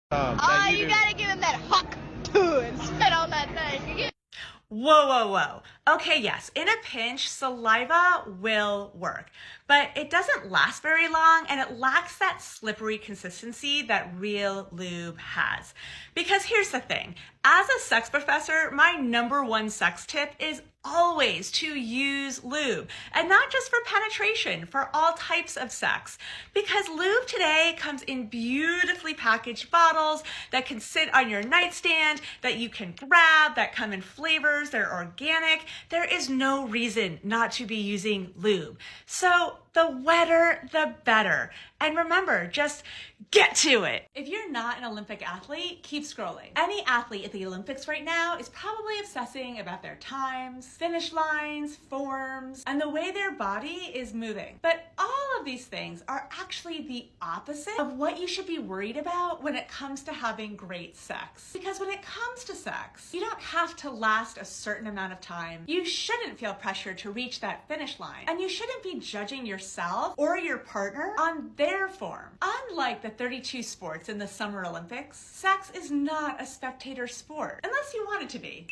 You gotta give him that huck too and spit on that thing. Whoa, whoa, whoa. Okay, yes, in a pinch, saliva will work, but it doesn't last very long and it lacks that slippery consistency that real lube has. Because here's the thing, as a sex professor, my number one sex tip is always to use lube, and not just for penetration, for all types of sex. Because lube today comes in beautifully packaged bottles that can sit on your nightstand, that you can grab, that come in flavors, they're organic. There is no reason not to be using lube. So the wetter, the better. And remember, just get to it. If you're not an Olympic athlete, keep scrolling. Any athlete at the Olympics right now is probably obsessing about their times, finish lines, forms, and the way their body is moving. But all of these things are actually the opposite of what you should be worried about when it comes to having great sex. Because when it comes to sex, you don't have to last a certain amount of time. You shouldn't feel pressure to reach that finish line. And you shouldn't be judging yourself or your partner on their form. Unlike the 32 sports in the Summer Olympics, sex is not a spectator sport, unless you want it to be.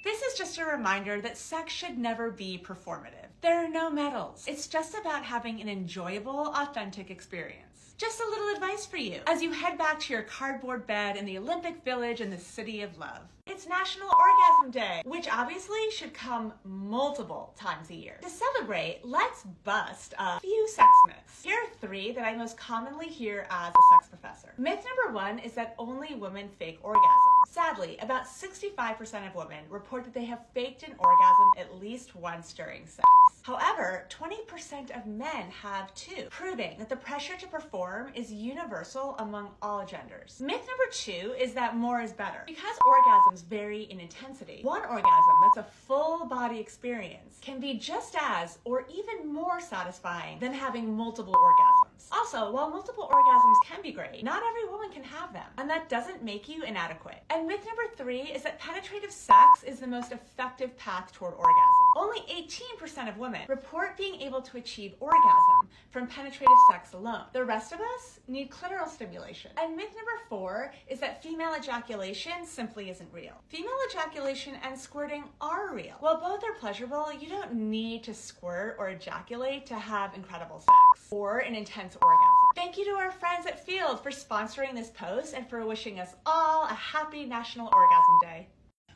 This is just a reminder that sex should never be performative. There are no medals. It's just about having an enjoyable, authentic experience. Just a little advice for you as you head back to your cardboard bed in the Olympic Village in the City of Love. It's National Orgasm Day, which obviously should come multiple times a year. To celebrate, let's bust a few sex myths. Here are 3 that I most commonly hear as a sex professor. Myth number 1 is that only women fake orgasms. Sadly, about 65% of women report that they have faked an orgasm at least once during sex. However, 20% of men have too, proving that the pressure to perform is universal among all genders. Myth number 2 is that more is better. Because orgasms vary in intensity, one orgasm that's a full body experience can be just as or even more satisfying than having multiple orgasms. Also, while multiple orgasms can be great, not every woman can have them, and that doesn't make you inadequate. And myth number 3 is that penetrative sex is the most effective path toward orgasm. Only 18% of women report being able to achieve orgasm from penetrative sex alone. The rest of us need clitoral stimulation. And myth number 4 is that female ejaculation simply isn't real. Female ejaculation and squirting are real. While both are pleasurable, you don't need to squirt or ejaculate to have incredible sex or an intense orgasm. Thank you to our friends at Field for sponsoring this post and for wishing us all a happy National Orgasm Day.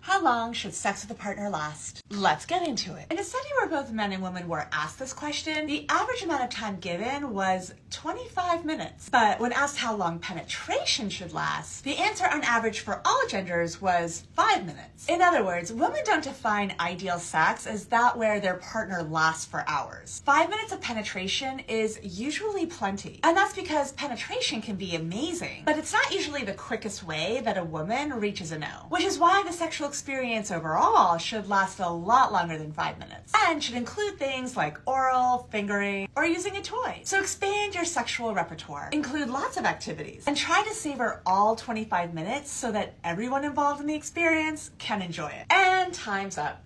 How long should sex with a partner last? Let's get into it. In a study where both men and women were asked this question, the average amount of time given was 25 minutes. But when asked how long penetration should last, the answer on average for all genders was 5 minutes. In other words, women don't define ideal sex as that where their partner lasts for hours. 5 minutes of penetration is usually plenty. And that's because penetration can be amazing, but it's not usually the quickest way that a woman reaches a no. Which is why the sexual experience overall should last a lot longer than 5 minutes and should include things like oral, fingering, or using a toy. So expand your sexual repertoire, include lots of activities, and try to savor all 25 minutes so that everyone involved in the experience can enjoy it. And time's up.